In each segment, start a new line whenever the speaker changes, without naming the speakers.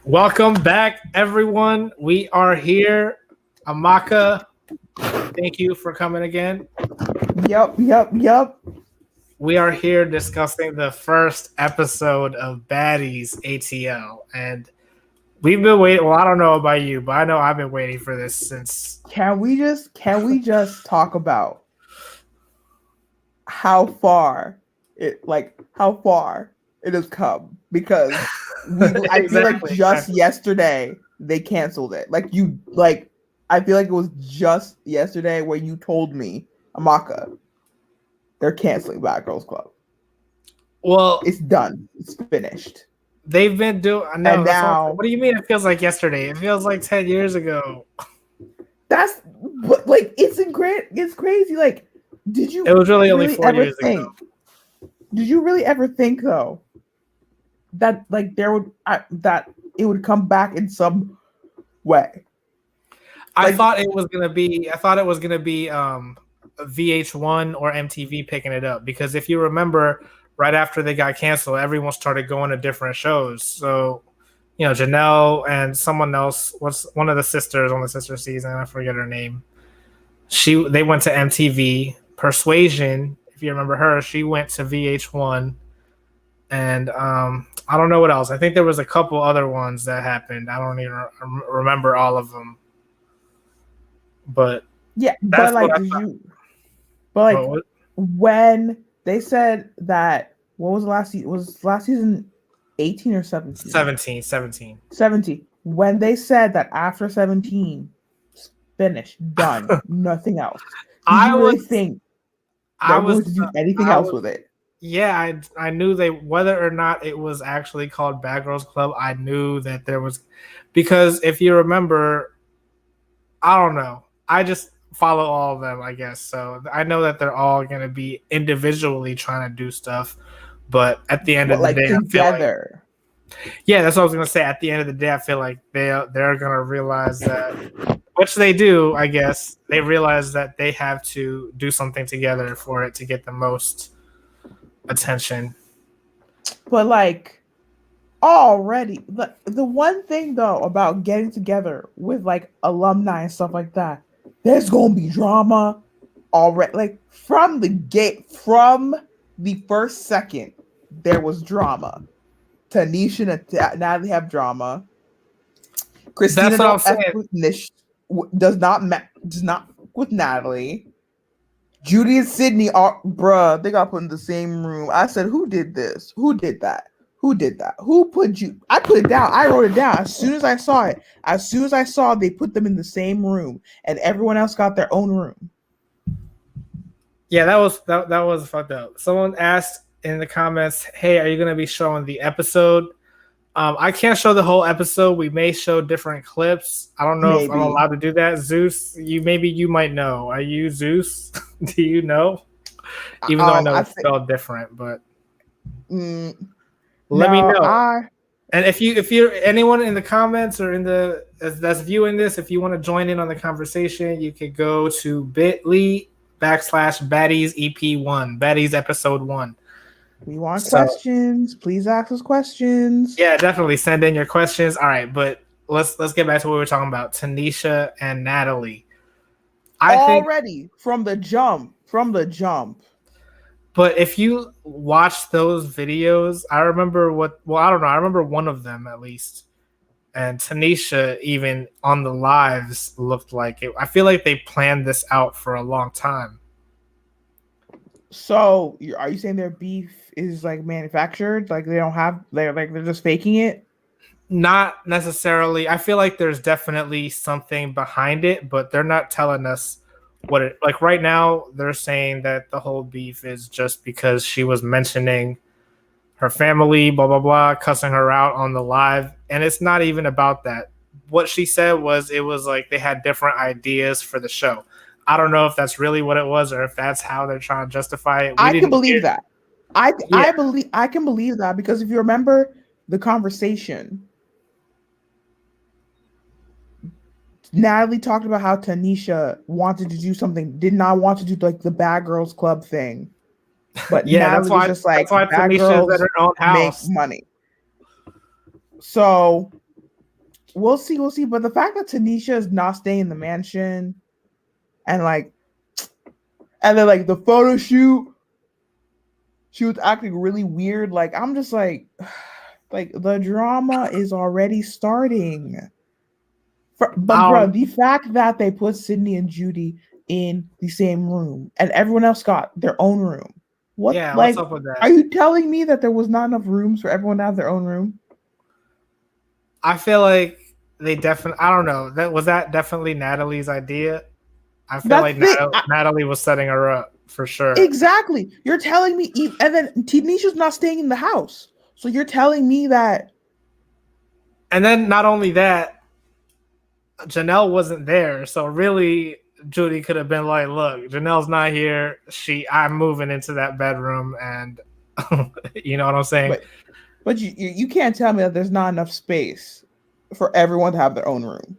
Welcome back, everyone. We are here. Amaka, thank you for coming again.
Yep.
We are here discussing the first episode of Baddies ATL. And we've been waiting. Well, I don't know about you, but I know I've been waiting for this since.
Can we just talk about how far it has come? Because I feel like just yesterday they canceled it. I feel like it was just yesterday where you told me, Amaka, they're canceling Bad Girls Club.
Well,
It's done. It's finished.
they've been doing. No,
And now
what do you mean it feels like yesterday? It feels like 10 years ago.
that's what it's crazy. Like, did you
It was really only 4 years
think?
ago.
Did you really ever think though that that it would come back in some way?
I thought it was gonna be VH1 or MTV picking it up, because if you remember, right after they got canceled, everyone started going to different shows. So, Janelle and someone else, was one of the sisters on the sister season, I forget her name. They went to MTV. Persuasion, if you remember her, she went to VH1, and I don't know what else. I think there was a couple other ones that happened. I don't even remember all of them. But
Yeah,
that's
but like,
what I
did
thought.
you? But like,
What?
when they said that, what was the last season? Was last season 18 or 17?
17.
17. When they said that after 17, finished, done, nothing else. Did you really think
I
they're
was
going to do anything else with it?
Yeah, I knew whether or not it was actually called Bad Girls Club, I knew that there was, because if you remember, I don't know. I just follow all of them, I guess. So I know that they're all going to be individually trying to do stuff, but at the end of the
Like
day,
together.
yeah, that's what I was going to say. At the end of the day, I feel like they're going to realize that, which they do, I guess. They realize that they have to do something together for it to get the most attention.
But like, already, the one thing though about getting together with like alumni and stuff like that, there's gonna be drama already. Like from the gate, from the first second, there was drama. Tanisha and Natalie have drama. Christina
That's what I'm saying.
does not with Natalie. Judy and Sydney are, bruh, they got put in the same room. I said, who did this? Who did that? Who did that? Who put you? I put it down. I wrote it down as soon as I saw it. As soon as I saw they put them in the same room and everyone else got their own room.
Yeah, that was fucked up. Someone asked in the comments, "Hey, are you gonna be showing the episode?" I can't show the whole episode. We may show different clips. I don't know if I'm allowed to do that. Zeus, you might know. Are you Zeus? Do you know? Even though I know it's spelled different, but let me know. And if you're anyone in the comments or that's viewing this, if you want to join in on the conversation, you could go to bit.ly/Baddies EP1, Baddies episode 1.
We want questions. Please ask us questions.
Yeah, definitely send in your questions. All right, but let's get back to what we were talking about. Tanisha and Natalie.
From the jump.
But if you watch those videos, I remember I don't know. I remember one of them at least. And Tanisha, even on the lives, looked like it. I feel like they planned this out for a long time.
So, are you saying their beef is like manufactured? Like they're just faking it?
Not necessarily. I feel like there's definitely something behind it, but they're not telling us what it like right now. They're saying that the whole beef is just because she was mentioning her family, blah blah blah, cussing her out on the live, and it's not even about that. What she said was it was like they had different ideas for the show. I don't know if that's really what it was or if that's how they're trying to justify it.
I can believe that. I can believe that, because if you remember the conversation, Natalie talked about how Tanisha wanted to do something, did not want to do like the Bad Girls Club thing. But
yeah,
Natalie was just like,
Tanisha is at her own house.
Make money. So we'll see, we'll see. But the fact that Tanisha is not staying in the mansion, and like, and then like the photo shoot, she was acting really weird. Like I'm just like the drama is already starting. But bro, the fact that they put Sydney and Judy in the same room and everyone else got their own room. What?
Yeah,
like,
what's up with that?
Are you telling me that there was not enough rooms for everyone to have their own room?
I feel like they definitely. I don't know. That definitely Natalie's idea. I feel like Natalie was setting her up for sure.
Exactly. You're telling me, and then Tanisha's not staying in the house, so you're telling me that.
And then not only that, Janelle wasn't there, so really Judy could have been like, "Look, Janelle's not here. I'm moving into that bedroom," and you know what I'm saying.
But you can't tell me that there's not enough space for everyone to have their own room.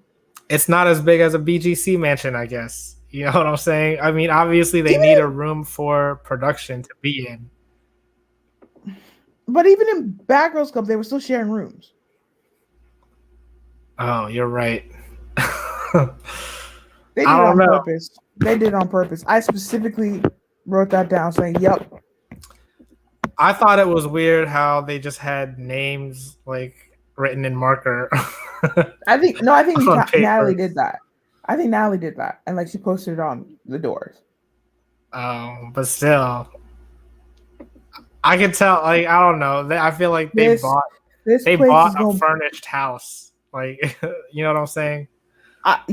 It's not as big as a BGC mansion, I guess. You know what I'm saying? I mean, obviously they need a room for production to be in.
But even in Bad Girls Club, they were still sharing rooms.
Oh, you're right.
They did it on purpose. They did it on purpose. I specifically wrote that down saying, yep.
I thought it was weird how they just had names like written in marker.
I think Natalie did that. I think Natalie did that. And like she posted it on the doors.
But still, I can tell, like, I don't know. I feel like they bought a furnished house. Like, you know what I'm saying?
I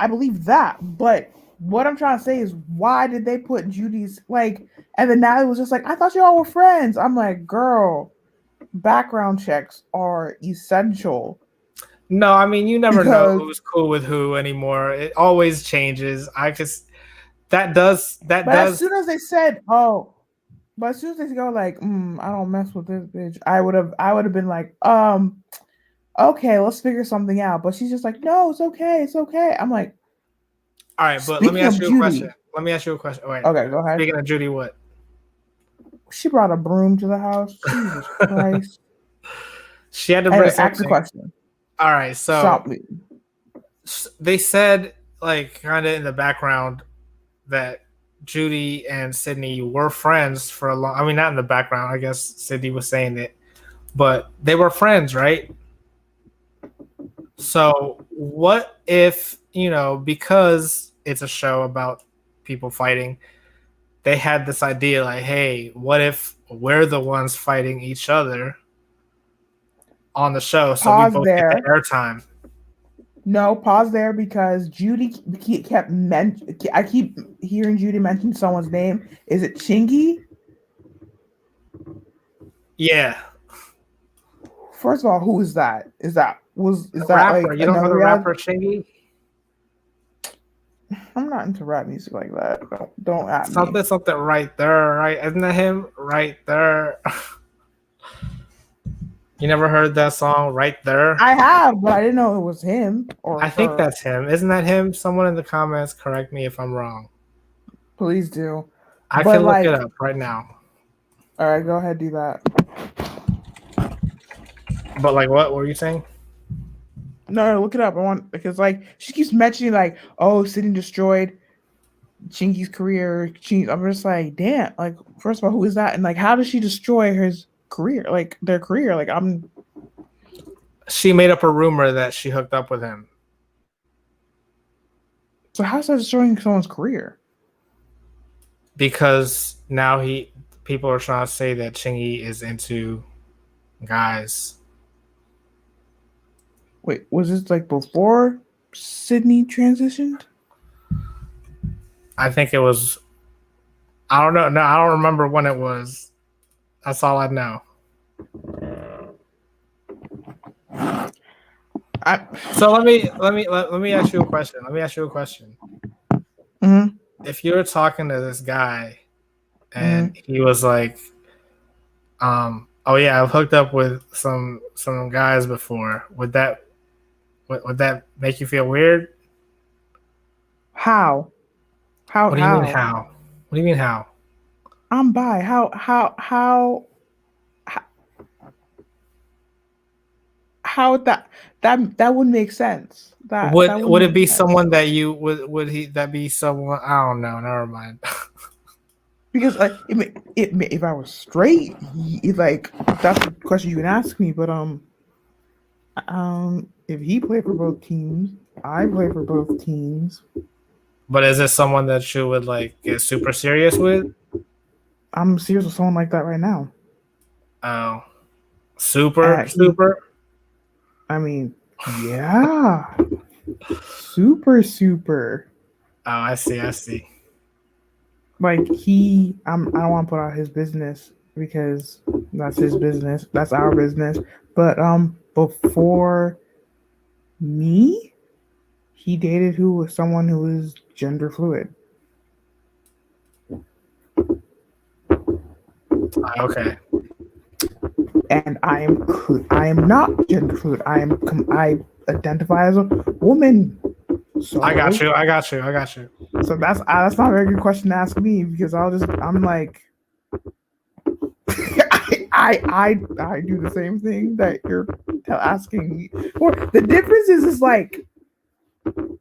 believe that. But what I'm trying to say is, why did they put Judy's like? And then Natalie was just like, I thought you all were friends. I'm like, girl, background checks are essential.
No, I mean, you never know who's cool with who anymore. It always changes. But as soon as they said, but as soon as they go like, I don't mess with this bitch, I would have been like, okay, let's figure something out. But she's just like, no, it's okay, it's okay. I'm like, all right, but let me ask you a question. Wait,
okay, go ahead.
Speaking of Judy, what?
She brought a broom to the house. Jesus Christ.
She had to bring something.
Ask the question.
All right, so they said, like, kind of in the background that Judy and Sydney were friends for a long. I mean, not in the background. I guess Sydney was saying it, but they were friends, right? So what if, because it's a show about people fighting, they had this idea like, hey, what if we're the ones fighting each other on the show, so we both get the airtime?
No, pause there, because Judy I keep hearing Judy mention someone's name. Is it Chingy?
Yeah.
First of all, who is that? Is that
rapper?
Like,
you don't know the rapper Chingy?
I'm not into rap music like that. Don't ask
me. Something right there, right? Isn't that him? Right there. You never heard that song, Right There?
I have, but I didn't know it was him.
I think that's him. Isn't that him? Someone in the comments correct me if I'm wrong.
Please do.
I can look it up right now.
All right, go ahead, do that.
But like, what were you saying?
No, look it up. I want, because like she keeps mentioning like, oh, Sydney destroyed Chingy's career. I'm just like, damn. Like, first of all, who is that? And like, how does she destroy his career? Like their career? Like
she made up a rumor that she hooked up with him.
So how's that destroying someone's career?
Because now people are trying to say that Chingy is into guys.
Wait, was this like before Sydney transitioned?
I think it was. I don't know. No, I don't remember when it was. That's all I know. So let me ask you a question.
Mm-hmm.
If you were talking to this guy and he was like, oh yeah, I've hooked up with some guys before, would that make you feel weird?
How?
What do you mean how? What do you mean how?
I'm bi. How how that would make sense. That would
Would it
make
be
sense.
someone that you would he that be someone? I don't know. Never mind.
Because if I was straight, like that's the question you can ask me. But if he played for both teams, I play for both teams.
But is it someone that you would like get super serious with?
I'm serious with someone like that right now.
Oh, super,
He,
super.
I mean, yeah, super, super.
Oh, I see. I see.
Like I don't want to put out his business because that's his business. That's our business. But before me, he dated who was someone who was gender fluid.
Okay.
And I am not gender fluid. I identify as a woman. So
I got you. I got you. I got you.
so that's not a very good question to ask me because I'm like I do the same thing that you're asking me. Or the difference is like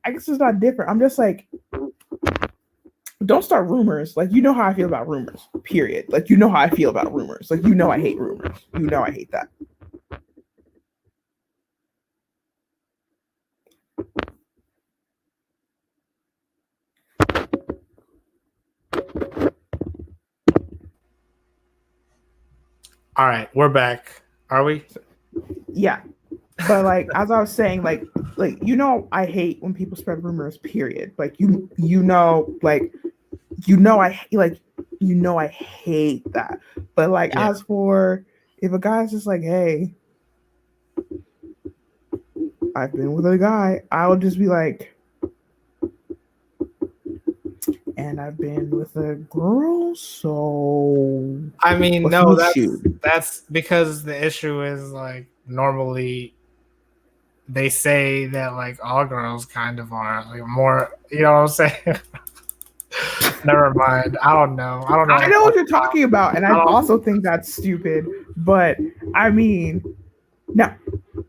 I guess it's not different. I'm just like don't start rumors. Like you know how I feel about rumors. Period. Like you know how I feel about rumors. Like you know I hate rumors. You know I hate that.
All right, we're back. Are we?
Yeah. But like as I was saying, like you know I hate when people spread rumors, period. Like you know, like you know I hate that. But like
Yeah.
as for if a guy's just like, hey, I've been with a guy, I'll just be like, and I've been with a girl, so
I mean,
what's the
no,
issue?
that's because the issue is like normally they say that like all girls kind of are like more. You know what I'm saying? Never mind. I don't know. I don't know.
I know what you're talking about, and I also think that's stupid. But I mean,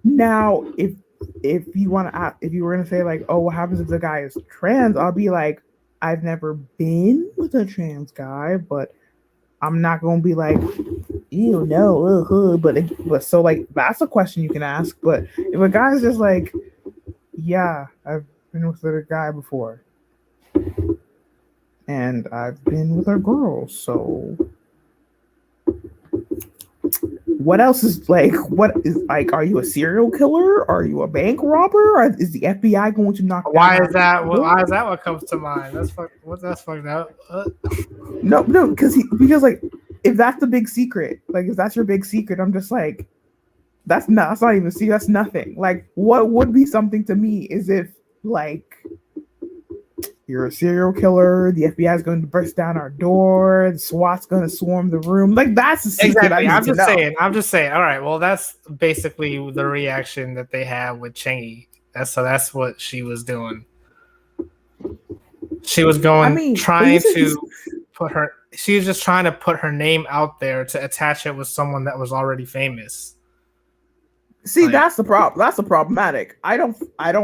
now if you want to, if you were gonna say like, oh, what happens if the guy is trans? I'll be like, I've never been with a trans guy, but I'm not gonna be like, ew, no, but so like that's a question you can ask. But if a guy's just like, yeah, I've been with a guy before, and I've been with a girl, so what else is like? What is like? Are you a serial killer? Are you a bank robber? Or is the FBI going to knock down?
Why is that? Why is that what comes to mind? That's what. That's fucked up.
No, because like if that's the big secret, like if that's your big secret, I'm just like that's not even see that's nothing. Like what would be something to me is if like you're a serial killer, the FBI is going to burst down our door, the SWAT's going to swarm the room. Like that's the secret
Exactly.
I need to know.
I'm just saying. All right. Well, that's basically the reaction that they have with Chingy. That's what she was doing. She was going trying to put her. She was just trying to put her name out there to attach it with someone that was already famous.
See, like, that's the problem. That's the problematic. I don't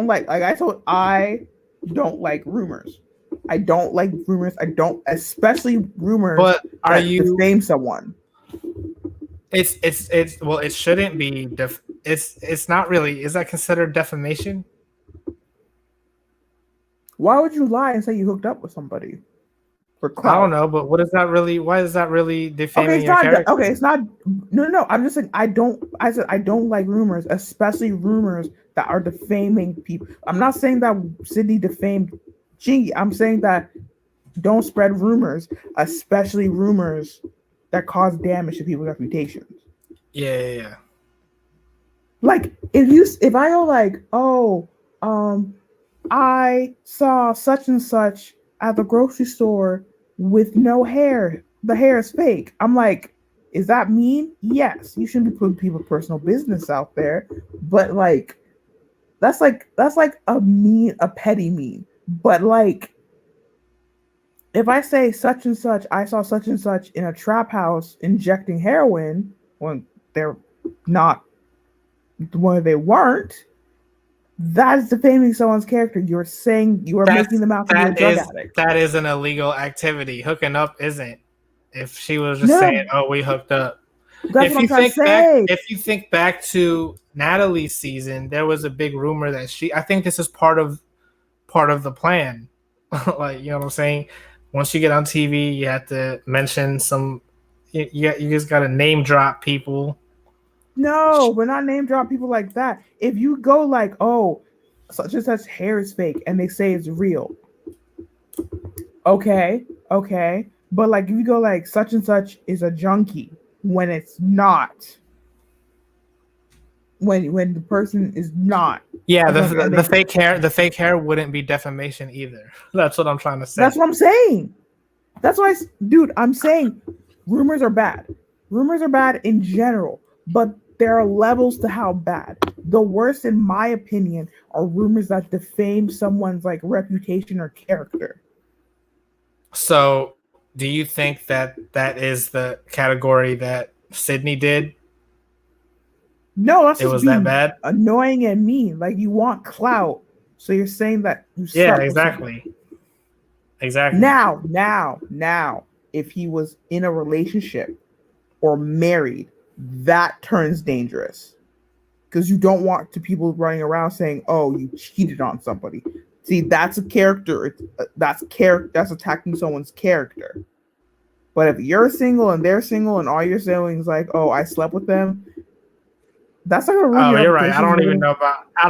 like I don't like rumors. I don't like rumors. I don't, especially rumors
but are
that
you
defame someone.
It's well, it shouldn't be. It's not really. Is that considered defamation?
Why would you lie and say you hooked up with somebody? For clout?
I don't know, but what is that really? Why is that really defaming your character?
Okay, it's not. No. I'm just saying I don't. I said I don't like rumors, especially rumors that are defaming people. I'm not saying that Sydney defamed Chingy. I'm saying that don't spread rumors, especially rumors that cause damage to people's reputations.
Yeah.
Like if I go like, oh, I saw such and such at the grocery store with no hair. The hair is fake. I'm like, is that mean? Yes. You shouldn't be putting people's personal business out there. But like that's like a petty mean. But like if I say such and such, I saw such and such in a trap house injecting heroin when they're not when they weren't, that is defaming someone's character. You're saying you are making them out to be a drug addict.
That is an illegal activity. Hooking up isn't. If she was just
No,
saying, "Oh, we hooked up."
that's what I'm trying to say.
If you think back to Natalie's season, there was a big rumor that I think this is part of the plan. Like, you know what I'm saying? Once you get on TV, you have to mention some. You just got to name drop people.
No, we're not name drop people like that. If you go like, oh, such and such hair is fake, and they say it's real. Okay. But like if you go like such and such is a junkie when it's not. When the person is not.
Yeah, the fake hair wouldn't be defamation either. That's what I'm trying to say.
That's what I'm saying. That's why, dude, I'm saying rumors are bad. Rumors are bad in general, but there are levels to how bad. The worst, in my opinion, are rumors that defame someone's like reputation or character.
So, do you think that is the category that Sydney did?
No, that's
it was that bad.
Annoying and mean. Like you want clout, so you're saying that you.
Yeah, exactly. Exactly.
Now, if he was in a relationship or married, that turns dangerous because you don't want people running around saying, "Oh, you cheated on somebody." See, that's a character. That's attacking someone's character. But if you're single and they're single and all you're saying is like, "Oh, I slept with them," that's not gonna ruin your
you're right. I don't even know about. I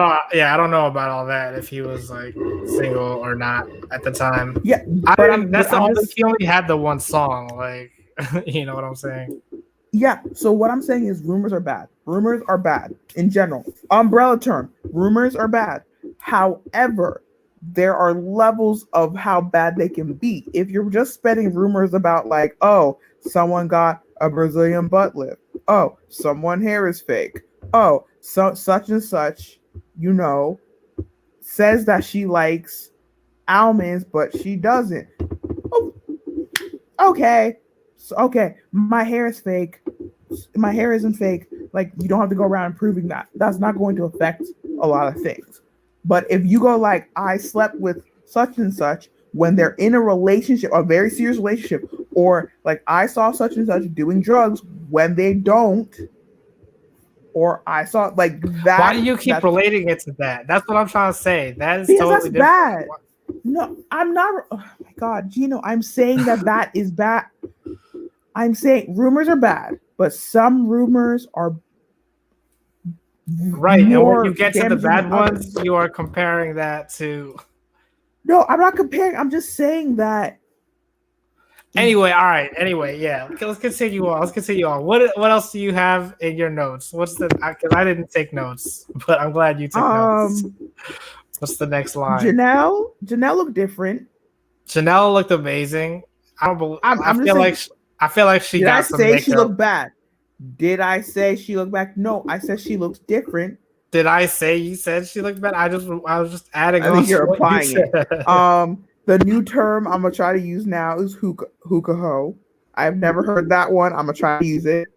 don't know about all that. If he was like single or not at the time.
Yeah,
he only had the one song. Like, you know what I'm saying?
Yeah. So what I'm saying is rumors are bad. Rumors are bad in general. Umbrella term. Rumors are bad. However, there are levels of how bad they can be. If you're just spreading rumors about like, oh, someone got a Brazilian butt lift. Oh, someone hair is fake. Oh, such and such, says that she likes almonds, but she doesn't. Oh, okay. Okay, my hair is fake. My hair isn't fake. Like, you don't have to go around proving that. That's not going to affect a lot of things. But if you go like, I slept with such and such when they're in a relationship, a very serious relationship, or like I saw such and such doing drugs when they don't, or I saw like that.
Why do you keep relating it to that? That's what I'm trying to say. That is totally
that's
different.
Bad. No, I'm not. Oh my God, Gino, I'm saying that is bad. I'm saying rumors are bad, but some rumors are
right. And when you get to the bad ones, you are comparing that to.
No, I'm not comparing. I'm just saying that.
Anyway, all right. Anyway, yeah. Let's continue on. What else do you have in your notes? Because I didn't take notes, but I'm glad you took notes. What's the next line?
Janelle looked different.
Janelle looked amazing. I feel like she got some
makeup. Did I say
she
looked bad? Did I say she looked bad? No, I said she looks different.
Did I say you said she looked bad? I was just adding on.
I think you're applying it. The new term I'm gonna try to use now is hookah ho. I've never heard that one. I'm gonna try to use it.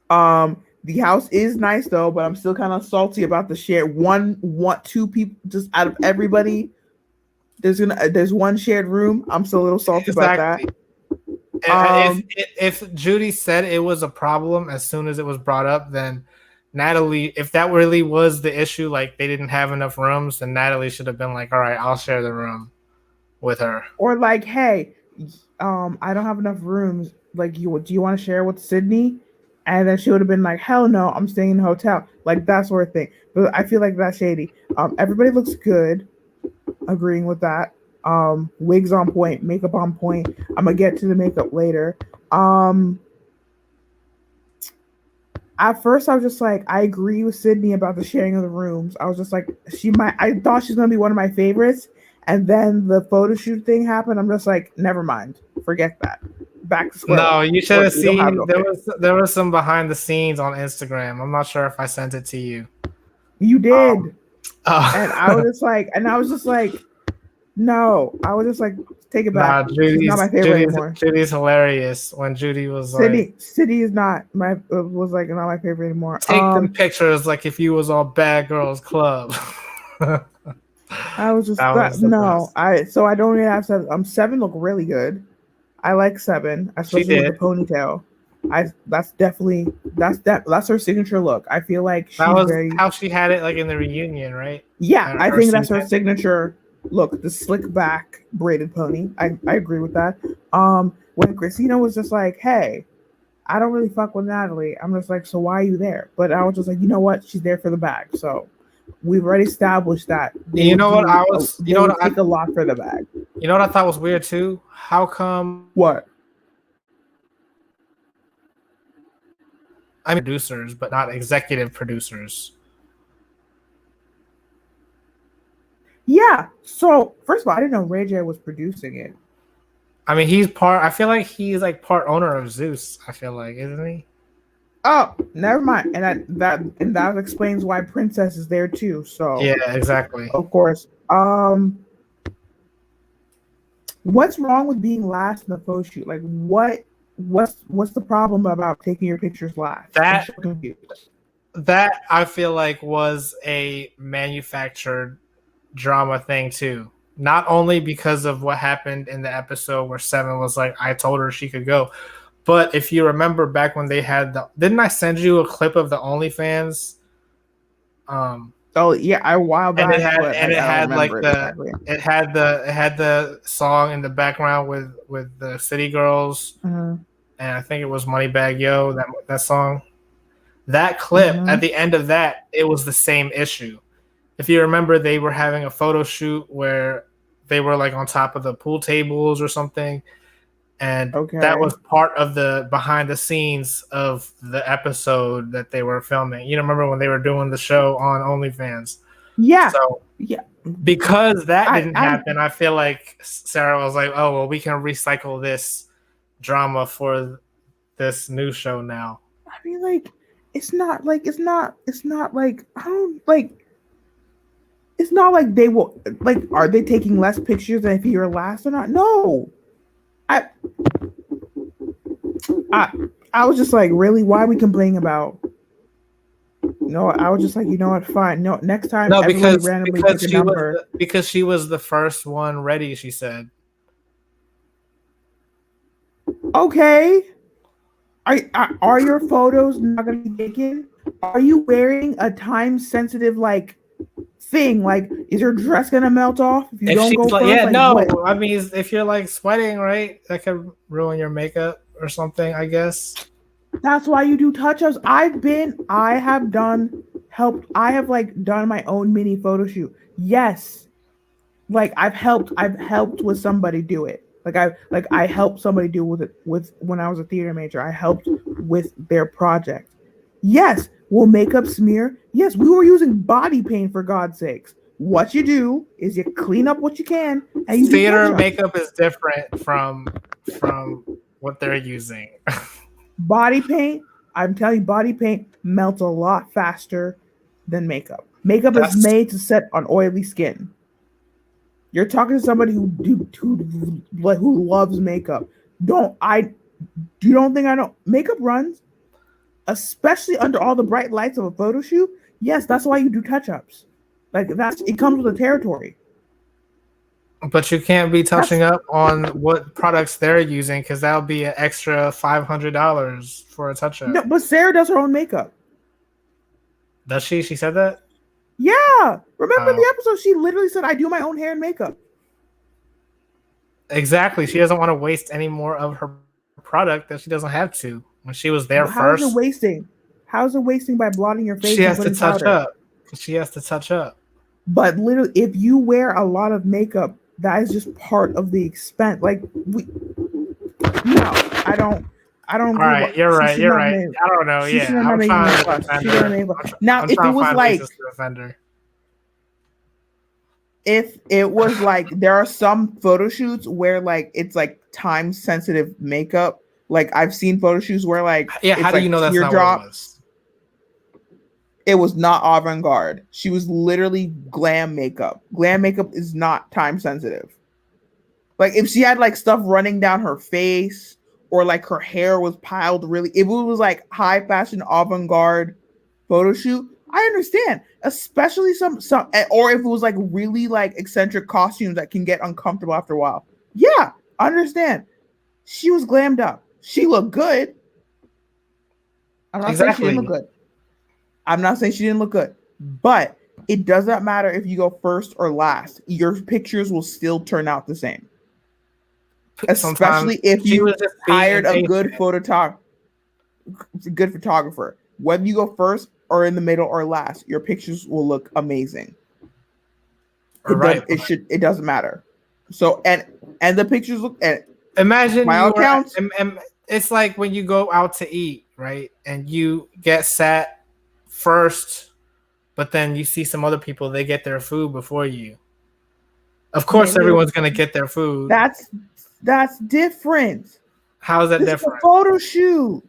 The house is nice though, but I'm still kind of salty about the shared two people just out of everybody. There's one shared room. I'm still a little salty about that.
If Judy said it was a problem as soon as it was brought up, then Natalie, if that really was the issue, like they didn't have enough rooms, then Natalie should have been like, all right, I'll share the room with her.
Or like, hey, I don't have enough rooms. Like, do you want to share with Sydney? And then she would have been like, hell no, I'm staying in a hotel. Like that sort of thing. But I feel like that's shady. Everybody looks good. Agreeing with that. Wigs on point, makeup on point. I'm gonna get to the makeup later. At first, I was just like, I agree with Sydney about the sharing of the rooms. I was just like, I thought she's gonna be one of my favorites, and then the photo shoot thing happened. I'm just like, never mind, forget that. Back to square.
No, you should have seen. There was some behind the scenes on Instagram. I'm not sure if I sent it to you.
You did, and I was just like, no. I was just like, Take it back.
Nah,
She's not my favorite anymore.
Judy's hilarious when Judy was like,
City is not my was like not my favorite anymore.
take them pictures like if you was on Bad Girls Club.
I was just
That was the
no.
best.
I don't really have 7. 7 look really good. I like 7, especially with the ponytail. That's her signature look. I feel like
that was how she had it like in the reunion, right?
Yeah, I think that's her signature look, the slick back braided pony. I agree with that. When Christina was just like, hey, I don't really fuck with Natalie, I'm just like, so why are you there? But I was just like, you know what? She's there for the bag. So we've already established that.
You know what I was? You know what?
Take a lot for the bag.
You know what I thought was weird too? How come?
What?
I'm producers, but not executive producers.
Yeah. So first of all, I didn't know Ray J was producing it.
I mean, he's part. I feel like he's like part owner of Zeus. I feel like, isn't he?
Oh, never mind. And that explains why Princess is there too. So
yeah, exactly.
Of course. What's wrong with being last in the photo shoot? Like, what's the problem about taking your pictures last?
That I feel like was a manufactured drama thing too. Not only because of what happened in the episode where 7 was like, I told her she could go, but if you remember back when they had didn't I send you a clip of the OnlyFans?
Oh yeah, I while back.
And it had the song in the background with the City Girls, and I think it was Moneybagg Yo, that song. That clip at the end of that, it was the same issue. If you remember, they were having a photo shoot where they were like on top of the pool tables or something. And that was part of the behind the scenes of the episode that they were filming. You remember when they were doing the show on OnlyFans?
Yeah.
So yeah, because that didn't happen, I feel like Sarah was like, "Oh well, we can recycle this drama for this new show now."
I mean, like, it's not like I don't like. It's not like they will like. Are they taking less pictures than if you're last or not? No. I was just like, really? Why are we complaining about? No, I was just like, you know what? Fine. No, next time.
No, because she was the first one ready. She said.
Okay. Are your photos not going to be taken? Are you wearing a time-sensitive like thing? Like, is your dress going to melt off if you don't go first?
Yeah,
like,
no.
what?
I mean, if you're like sweating, right, that could ruin your makeup or something, I guess.
That's why you do touch-ups. I have done my own mini photo shoot. Yes. Like I've helped with somebody do it. I helped somebody do with when I was a theater major. I helped with their project. Yes, will makeup smear? Yes, we were using body paint for God's sakes. What you do is you clean up what you can and you
theater makeup is different from what they're using.
Body paint, I'm telling you, body paint melts a lot faster than makeup. Makeup is made to set on oily skin. You're talking to somebody who loves makeup. You don't think I know makeup runs, especially under all the bright lights of a photo shoot? Yes, that's why you do touch-ups. Like it comes with the territory.
But you can't be touching up on what products they're using because that'll be an extra $500 for a touch-up.
No, but Sarah does her own makeup.
Does she? She said that?
Yeah. Remember the episode? She literally said, I do my own hair and makeup.
Exactly. She doesn't want to waste any more of her product that she doesn't have to. When she was there first.
How's it wasting? How's it wasting by blotting your face?
She has to touch up. She has to touch up.
But literally, if you wear a lot of makeup, that is just part of the expense. Like I don't.
All right, you're right. You're right. I don't know. Yeah, I'm trying to defend her.
Now, if it was like, if it was like, there are some photo shoots where like it's like time sensitive makeup. Like I've seen photo shoots where like,
how do you know that's not what it was?
It was not avant-garde. She was literally glam makeup. Glam makeup is not time sensitive. Like if she had like stuff running down her face or like her hair was piled really, if it was like high fashion avant-garde photo shoot, I understand. Especially some or if it was like really like eccentric costumes that can get uncomfortable after a while. Yeah, I understand. She was glammed up. She looked good. I'm not saying she didn't look
Exactly.
good. I'm not saying she didn't look good, but it does not matter if you go first or last. Your pictures will still turn out the same.
Sometimes
Especially if
she was
you
just being
hired a
impatient.
good photographer. Whether you go first or in the middle or last, your pictures will look amazing.
Right.
It doesn't matter. So and the pictures look, and
Imagine
by all
you were.
accounts,
It's like when you go out to eat, right, and you get sat first, but then you see some other people. They get their food before you. Of course, everyone's gonna get their food.
that's different.
How is that
This is a
different?
photo shoot.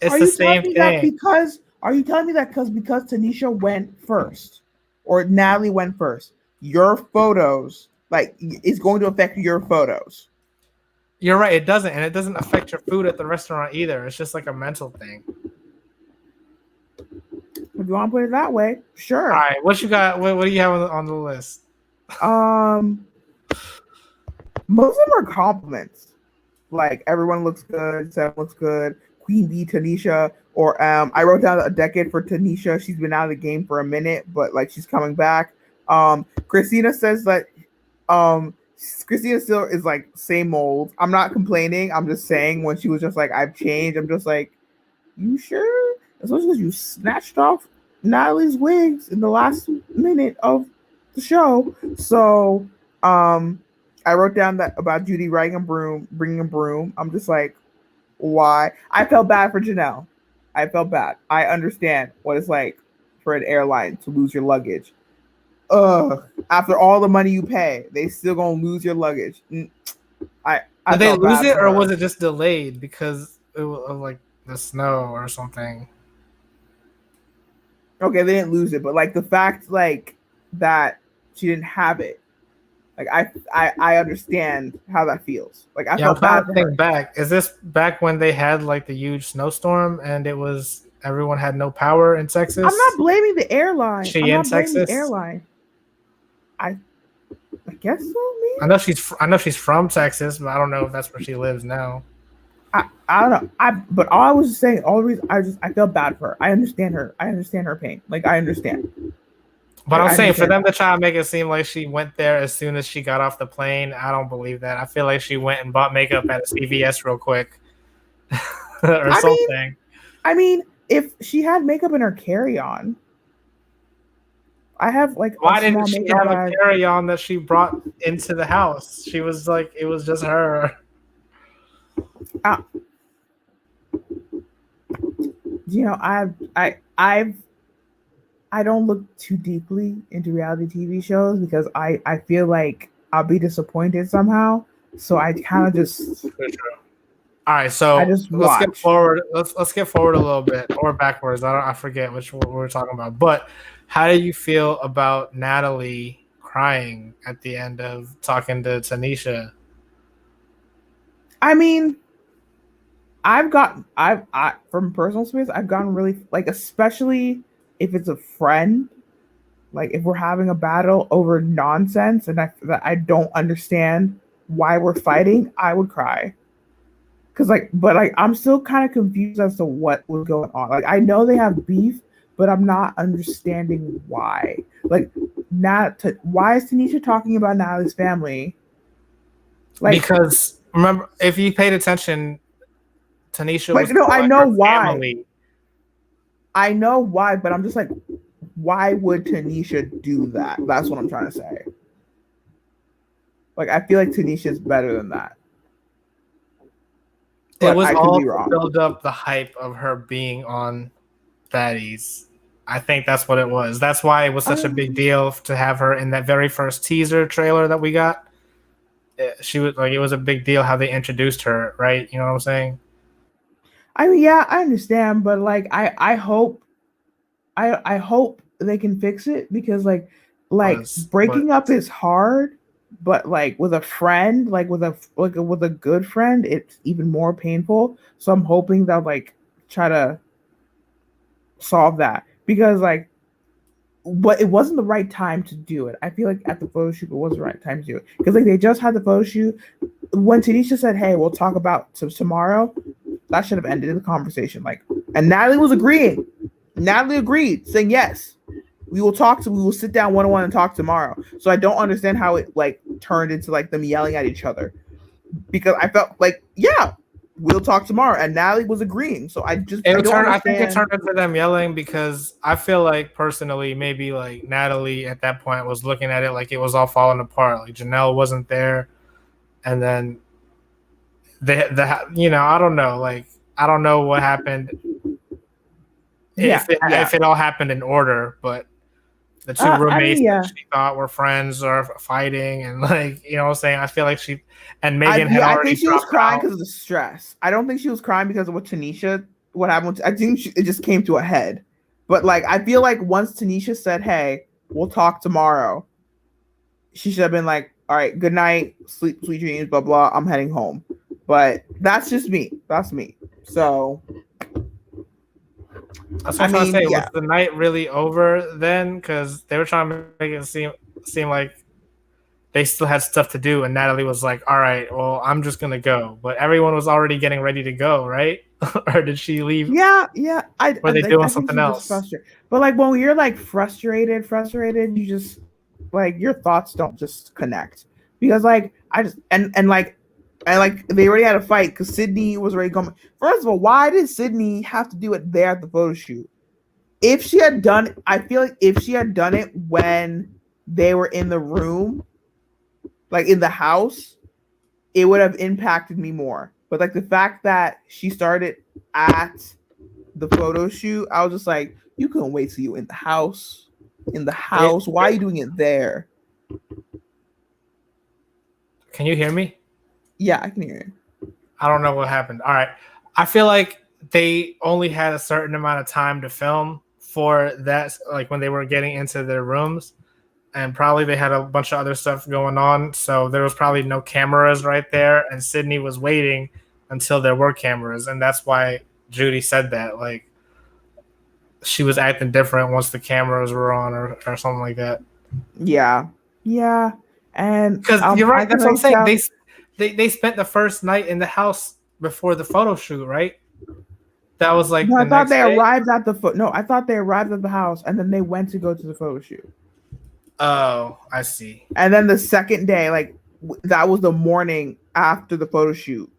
It's the same thing.
Are you telling me that because Tanisha went first or Natalie went first, your photos like is going to affect your photos?
You're right. It doesn't, and it doesn't affect your food at the restaurant either. It's just like a mental thing.
If you want to put it that way, sure.
All right, what you got? What do you have on the list?
Most of them are compliments. Like everyone looks good, Sam looks good, Queen Bee, Tanisha, or I wrote down a decade for Tanisha. She's been out of the game for a minute, but like she's coming back. Christina says that Christina still is like same old. I'm not complaining. I'm just saying when she was just like, I've changed, I'm just like, you sure? Especially because you snatched off Natalie's wigs in the last minute of the show. So I wrote down that about Judy bringing a broom. I'm just like, why? I felt bad for Janelle. I felt bad. I understand what it's like for an airline to lose your luggage. After all the money you pay, they still gonna lose your luggage. I
Did they
felt
lose
bad
it,
for
or
her.
was it just delayed because it was of like the snow or something?
Okay, they didn't lose it, but like the fact like that she didn't have it. Like I understand how that feels. Like I
Yeah, I'm
felt
trying
bad
to
for her.
think back. Is this back when they had like the huge snowstorm and it was everyone had no power in
I'm not
Texas?
blaming the airline. I'm
She in
not blaming the
Texas?
airline. I guess so, man.
I know she's from Texas, but I don't know if that's where she lives now.
I don't know. But all I was just saying, all the reason I felt bad for her. I understand her. I understand her pain. Like I understand.
But I'm
I
saying for
understand
them
that.
to try and make it seem like she went there as soon as she got off the plane, I don't believe that. I feel like she went and bought makeup at a CVS real quick or
I mean,
something.
if she had makeup in her carry-on, I have like a
Why didn't
small
she
makeup
have a
bag.
carry-on that she brought into the house? She was like, it was just her.
Uh, I don't look too deeply into reality TV shows because I feel like I'll be disappointed somehow. So I kind of just
All right, so let's skip
watch.
forward. Let's skip forward a little bit or backwards. I forget which one we were talking about. But how do you feel about Natalie crying at the end of talking to Tanisha?
I mean, I from personal experience, I've gotten really like, especially if it's a friend, like if we're having a battle over nonsense and that I don't understand why we're fighting, I would cry. Cause like, but like, I'm still kind of confused as to what was going on. Like, I know they have beef, but I'm not understanding why. Like, why is Tanisha talking about Natalie's family? Like,
Because remember, if you paid attention, Tanisha was
no, I
calling
know
her
why.
family.
I know why, but I'm just like, why would Tanisha do that? That's what I'm trying to say. Like, I feel like Tanisha's better than that.
It
But
was
I could
all
be
to
wrong.
build up the hype of her being on Baddies. I think that's what it was. That's why it was such a big deal to have her in that very first teaser trailer that we got. She was like, it was a big deal how they introduced her, right? You know what I'm saying?
I mean, yeah, I understand, but like, I hope they can fix it because like
Was but
breaking up is hard, but like with a friend, like with a good friend, it's even more painful. So I'm hoping that like try to solve that because like but it wasn't the right time to do it. I feel like at the photo shoot it was the right time to do it because like they just had the photo shoot when Tanisha said, "Hey, we'll talk about tomorrow." That should have ended the conversation. Like, and Natalie was agreeing. Natalie agreed, saying yes. We will sit down one on one and talk tomorrow. So I don't understand how it like turned into like them yelling at each other because I felt like, yeah, we'll talk tomorrow. And Natalie was agreeing. So I don't understand.
I think it turned into them yelling because I feel like personally, maybe like Natalie at that point was looking at it like it was all falling apart. Like Janelle wasn't there. And then I don't know. Like, I don't know what happened. If it all happened in order, but the two roommates that she thought were friends are fighting, and like what I'm saying, I feel like she and Megan had already.
I think she was crying because of the stress. I don't think she was crying because of what Tanisha. What happened? I think it just came to a head. But like, I feel like once Tanisha said, "Hey, we'll talk tomorrow," she should have been like, "All right, good night, sweet dreams, blah blah. I'm heading home." But that's just me. That's me. So.
That's what I'm saying. Was the night really over then? Because they were trying to make it seem like they still had stuff to do, and Natalie was like, "All right, well, I'm just gonna go." But everyone was already getting ready to go, right? Or did she leave?
Yeah.
Were they doing something else?
But like when you're like frustrated, you just like your thoughts don't just connect because like I just and like they already had a fight because Sydney was already going. First of all, why did Sydney have to do it there at the photo shoot? If she had done, I feel like if she had done it when they were in the room, like in the house, it would have impacted me more. But like the fact that she started at the photo shoot, I was just like, you couldn't wait till you in the house. In the house, why are you doing it there?
Can you hear me?
Yeah, I can hear you.
I don't know what happened. All right. I feel like they only had a certain amount of time to film for that, like when they were getting into their rooms, and probably they had a bunch of other stuff going on. So there was probably no cameras right there, and Sydney was waiting until there were cameras. And that's why Judy said that. Like, she was acting different once the cameras were on or something like that.
Yeah. And
because you're right. That's what I'm saying. They spent the first night in the house before the photo shoot, right? That was like.
No, I thought they arrived at I thought they arrived at the house and then they went to go to the photo shoot.
Oh, I see.
And then the second day, like that was the morning after the photo shoot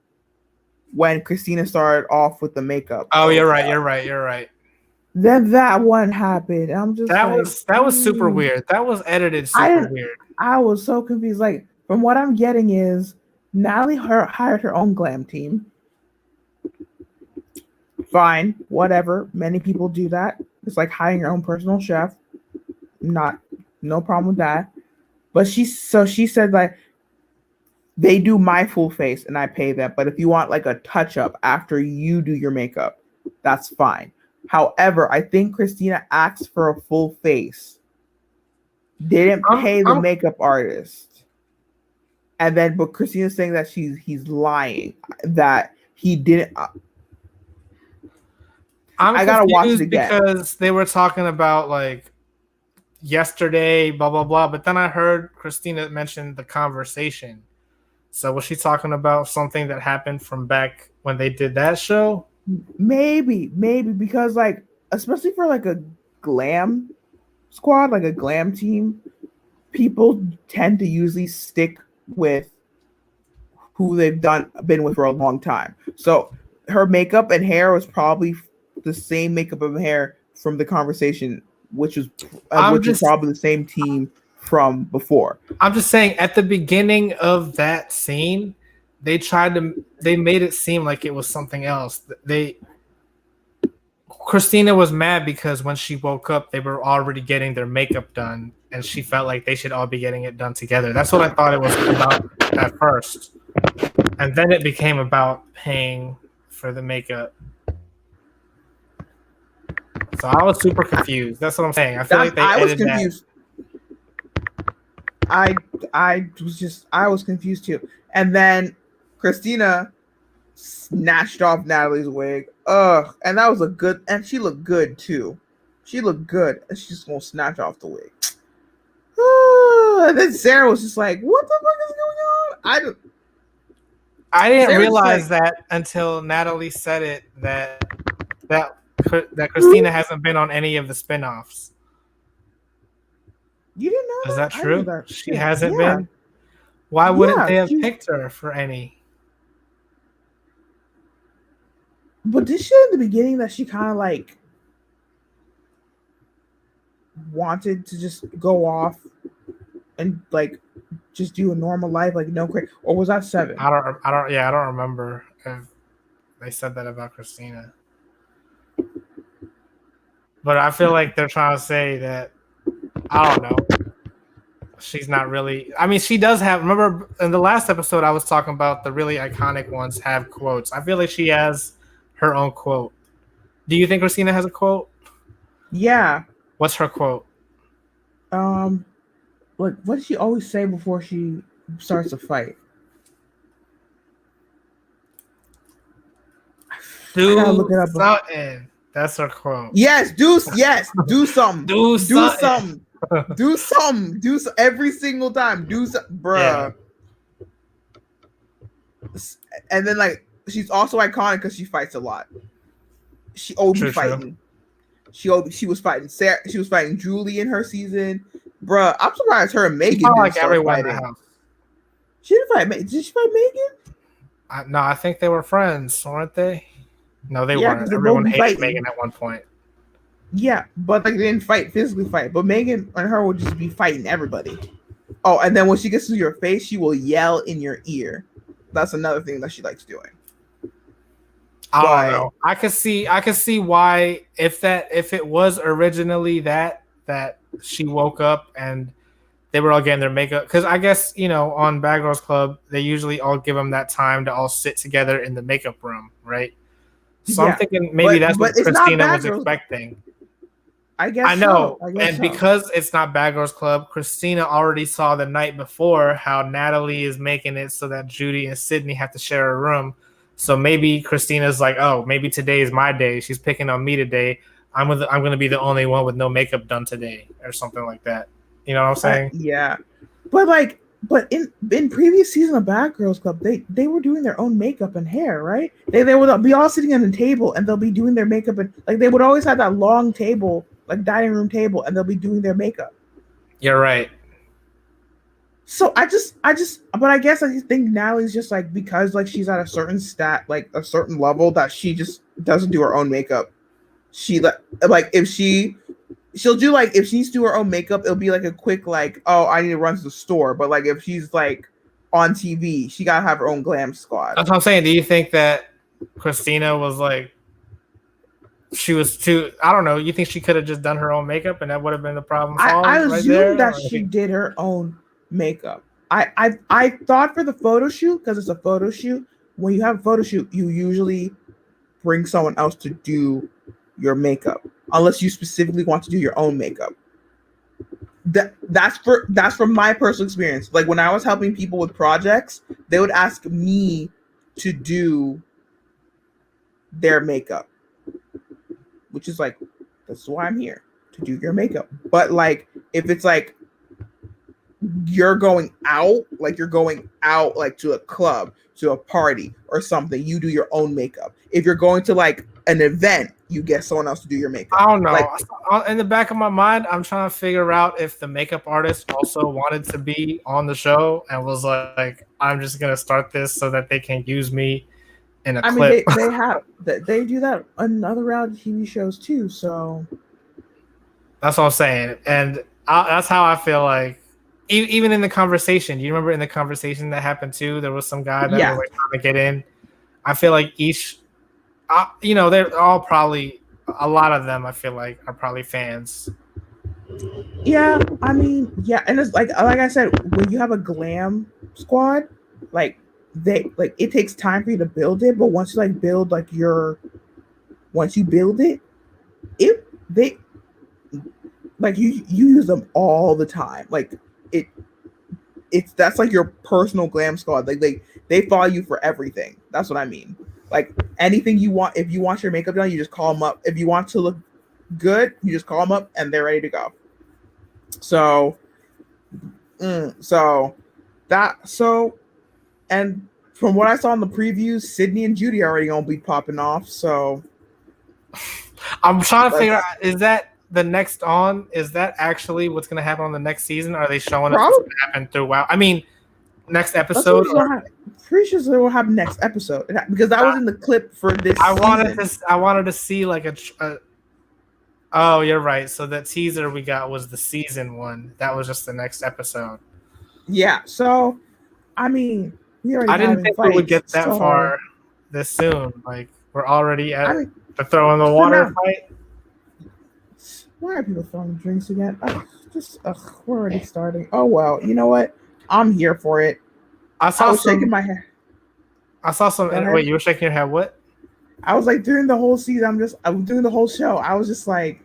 when Christina started off with the makeup.
Oh, you're right.
Then that one happened. I'm just
that was super weird. That was edited super weird.
I was so confused. Like from what I'm getting is Natalie hired her own glam team. Fine, whatever. Many people do that. It's like hiring your own personal chef. No problem with that. But she said like they do my full face and I pay them. But if you want like a touch up after you do your makeup, that's fine. However, I think Christina asked for a full face. Didn't pay the makeup artist. And then, but Christina's saying that he's lying, that he didn't.
I gotta watch it again because they were talking about like yesterday, blah blah blah. But then I heard Christina mention the conversation. So was she talking about something that happened from back when they did that show?
Maybe because like especially for like a glam squad, like a glam team, people tend to usually stick with who they've been with for a long time. So her makeup and hair was probably the same makeup and hair from the conversation, which is probably the same team from before. I'm
just saying at the beginning of that scene, they made it seem like it was something else. Christina was mad because when she woke up, they were already getting their makeup done, and she felt like they should all be getting it done together. That's what I thought it was about at first. And then it became about paying for the makeup. So I was super confused. That's what I'm saying. I feel like I was confused.
I was confused too. And then Christina snatched off Natalie's wig. Ugh, and that was and she looked good too. She looked good, and she's just gonna snatch off the wig. And then Sarah was just like, "What the fuck is going on?"
I didn't realize that until Natalie said it that Christina hasn't been on any of the spinoffs.
You didn't know
Is that true? She hasn't
yeah.
been. Why wouldn't they have picked her for any?
But did she say in the beginning that she kind of like wanted to just go off and like just do a normal life, like no quick, or was that 7?
I don't remember if they said that about Christina. But I feel like they're trying to say that, I don't know, she's not really. I mean, she does have. Remember in the last episode, I was talking about the really iconic ones have quotes. I feel like she has her own quote. Do you think Christina has a quote?
Yeah.
What's her quote?
Like, what does she always say before she starts a fight?
Do look it up. Something. That's her quote.
Yes, do something. do something. Do something. Every single time. Do something, bruh. Yeah. And then like she's also iconic because she fights a lot. She always be fighting. She was fighting Sarah. She was fighting Julie in her season. Bruh, I'm surprised her and Megan didn't like start fighting. She didn't fight Megan. Did she fight Megan?
No, I think they were friends, weren't they? No, they weren't. Everyone hated Megan at one point.
Yeah, but like they didn't physically fight. But Megan and her would just be fighting everybody. Oh, and then when she gets to your face, she will yell in your ear. That's another thing that she likes doing.
I don't know. I could see why if it was originally that she woke up and they were all getting their makeup, because I guess on Bad Girls Club they usually all give them that time to all sit together in the makeup room, right? So yeah. I'm thinking maybe that's what Christina was expecting.
I guess
I know, because it's not Bad Girls Club, Christina already saw the night before how Natalie is making it so that Judy and Sydney have to share a room. So maybe Christina's like, oh, maybe today is my day. She's picking on me today. I'm going to be the only one with no makeup done today, or something like that. You know what I'm saying?
Yeah, but in previous season of Bad Girls Club, they were doing their own makeup and hair, right? They would be all sitting on a table and they'll be doing their makeup, and like they would always have that long table, like dining room table, and they'll be doing their makeup.
You're right.
So I guess I think Natalie's just like, because like she's at a certain like a certain level that she just doesn't do her own makeup. She like if she'll do like, if she needs to do her own makeup, it'll be like a quick like, oh, I need to run to the store. But like if she's like on TV, she gotta have her own glam squad.
That's what I'm saying. Do you think that Christina was like, she was too, I don't know, you think she could have just done her own makeup and that would have been the problem solved?
I assume that she did her own makeup. I thought for the photo shoot, because it's a photo shoot, when you have a photo shoot, you usually bring someone else to do your makeup, unless you specifically want to do your own makeup. That's from my personal experience. Like when I was helping people with projects, they would ask me to do their makeup, which is like, that's why I'm here, to do your makeup. But like if it's like you're going out like to a club, to a party or something, you do your own makeup. If you're going to like an event, you get someone else to do your makeup.
I don't know. Like, in the back of my mind, I'm trying to figure out if the makeup artist also wanted to be on the show and was like, I'm just gonna start this so that they can use me in a clip.
Mean, they do that on other reality TV shows too. So
that's what I'm saying, and that's how I feel like. Even in the conversation, you remember in the conversation that happened too, there was some guy that was like trying to get in. I feel like they're all probably, a lot of them I feel like are probably fans.
Yeah, I mean, yeah, and it's like I said, when you have a glam squad, like it takes time for you to build it, but once you build it, like you use them all the time. Like that's like your personal glam squad. Like they follow you for everything. That's what I mean. Like anything you want. If you want your makeup done, you just call them up. If you want to look good, you just call them up and they're ready to go. So, so that so, and from what I saw in the previews, Sydney and Judy are already gonna be popping off. So
I'm trying to figure out, is that the next on? Is that actually what's going to happen on the next season? Are they showing us what's going to happen throughout? I mean, next episode.
Pretty sure it will happen next episode because that was in the clip for this.
I wanted to see like a. Oh, you're right. So the teaser we got was the season one. That was just the next episode.
Yeah. So, I mean,
I didn't think we would get that far this soon. Like we're already at the throw in the water fight.
Why are people throwing drinks again? We're already starting. Oh well, you know what? I'm here for it. I was shaking my head.
I saw some. Wait, you were shaking your head? What?
I was like during the whole season. I was doing the whole show. I was just like,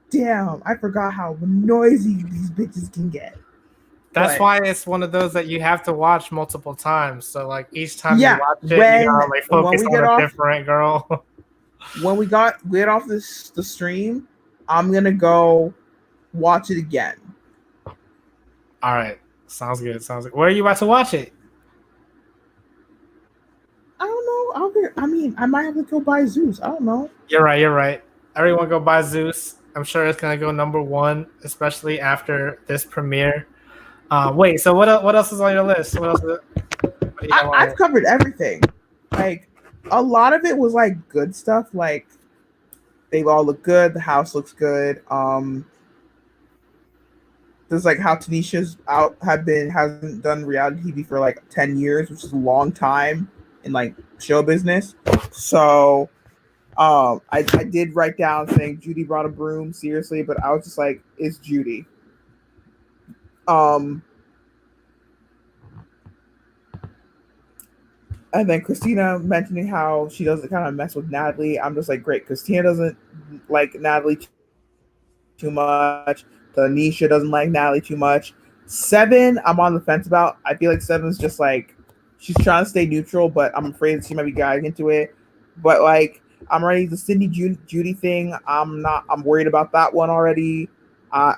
damn! I forgot how noisy these bitches can get.
That's why it's one of those that you have to watch multiple times. So like each time you watch it, you gotta like focus on a different girl.
When we get off the stream, I'm gonna go watch it again.
All right, sounds good. Where are you about to watch it?
I don't know. I might have to go buy Zeus. I don't know.
You're right. Everyone go buy Zeus. I'm sure it's gonna go number one, especially after this premiere. Wait, so what else is on your list? What else?
I've covered everything. Like a lot of it was like good stuff. Like they all look good. The house looks good. There's like how Tanisha's hasn't done reality TV for like 10 years, which is a long time in like show business. So I did write down saying Judy brought a broom, seriously, but I was just like, it's Judy. And then Christina mentioning how she doesn't kind of mess with Natalie. I'm just like, great. Christina doesn't like Natalie too much. Tanisha doesn't like Natalie too much. Seven, I'm on the fence about. I feel like Seven's just like, she's trying to stay neutral, but I'm afraid she might be guiding into it. But like, I'm ready. The Sydney Judy thing, I'm worried about that one already. I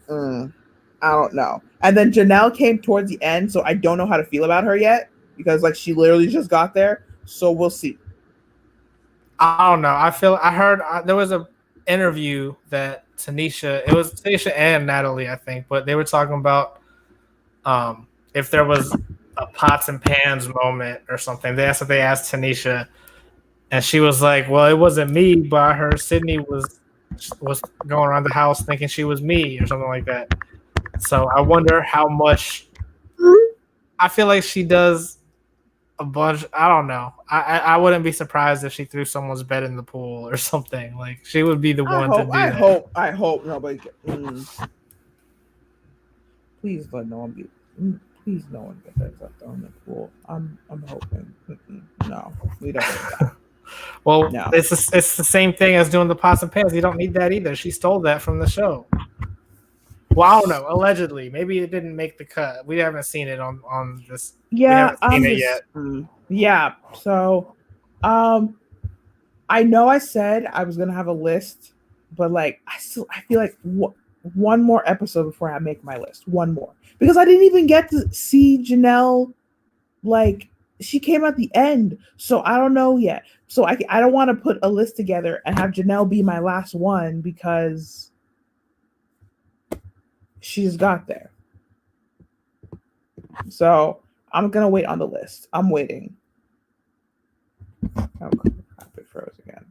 don't know. And then Janelle came towards the end, so I don't know how to feel about her yet because like she literally just got there. So we'll see.
I don't know. I heard there was a interview that it was Tanisha and Natalie, I think, but they were talking about if there was a pots and pans moment or something. They asked Tanisha, and she was like, "Well, it wasn't me, but I heard Sydney was going around the house thinking she was me or something like that." So I wonder how much. I feel like she does a bunch. I don't know. I wouldn't be surprised if she threw someone's bed in the pool or something. Like she would be the one to do that.
I hope nobody. Please let no one be. Please no one get that stuff thrown in the pool. I'm hoping. No, we don't need that.
Well, no. It's the same thing as doing the pots and pans. You don't need that either. She stole that from the show. Well, I don't know. Allegedly, maybe it didn't make the cut. We haven't seen it on this.
Yeah, we haven't seen it yet. Yeah. So, I know I said I was gonna have a list, but like I feel like one more episode before I make my list. One more because I didn't even get to see Janelle. Like she came at the end, so I don't know yet. So I don't want to put a list together and have Janelle be my last one because she just got there. So I'm gonna wait on the list. I'm waiting. Oh, it froze again.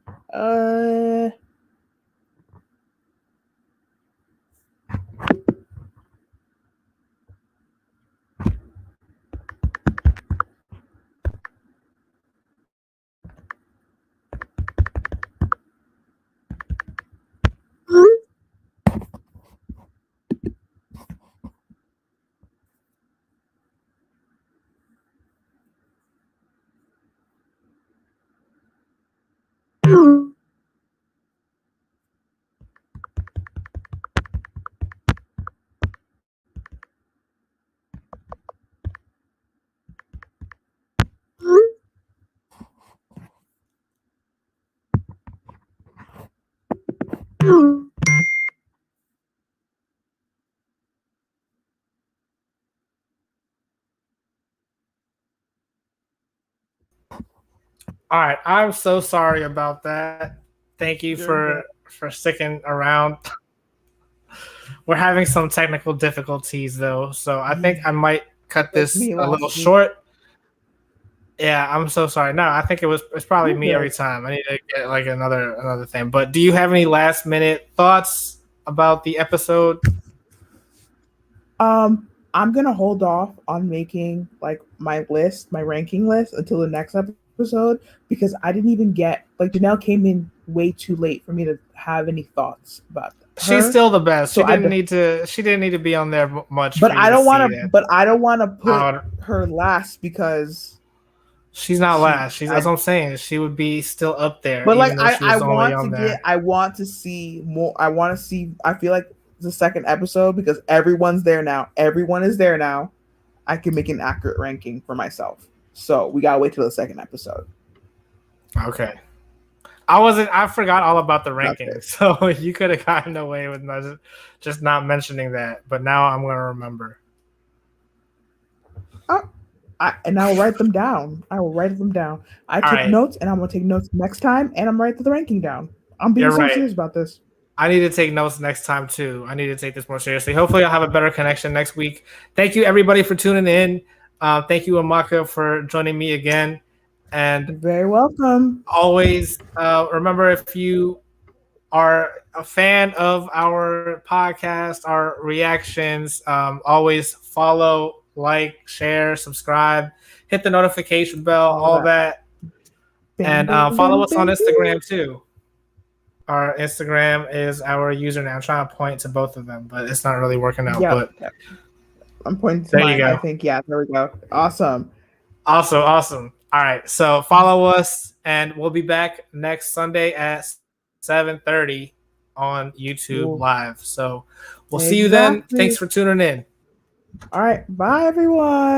All right, I'm so sorry about that. Thank you for sticking around. We're having some technical difficulties though, so I think I might cut this a little short. Yeah, I'm so sorry. No, I think it's probably me every time. I need to get like another thing. But do you have any last minute thoughts about the episode?
I'm gonna hold off on making like my ranking list until the next episode because I didn't even get like Janelle came in way too late for me to have any thoughts about her.
She's still the best. So she didn't need to be on there much.
But I don't want to. But I don't want to put her last because
she's not last. That's what I'm saying. She would be still up there.
But like I want to see more. I want to see. I feel like the second episode because everyone's there now. Everyone is there now. I can make an accurate ranking for myself. So we gotta wait till the second episode.
Okay. I forgot all about the rankings, so you could have gotten away with just not mentioning that. But now I'm gonna remember.
And I'll write them down. I take notes, and I'm gonna take notes next time, and I'm writing the ranking down. I'm being serious about this.
I need to take notes next time too. I need to take this more seriously. Hopefully, I'll have a better connection next week. Thank you, everybody, for tuning in. Thank you, Amaka, for joining me again. And
you're very welcome.
Always remember, if you are a fan of our podcast, our reactions, always follow, like, share, subscribe, hit the notification bell, all that. And follow us on Instagram too. Our Instagram is our username. I'm trying to point to both of them, but it's not really working out. But
I'm pointing to mine, I think. Yeah, there we go. Awesome.
Awesome. All right. So follow us, and we'll be back next Sunday at 7:30 on YouTube Live. So we'll see you then. Thanks for tuning in.
All right. Bye, everyone.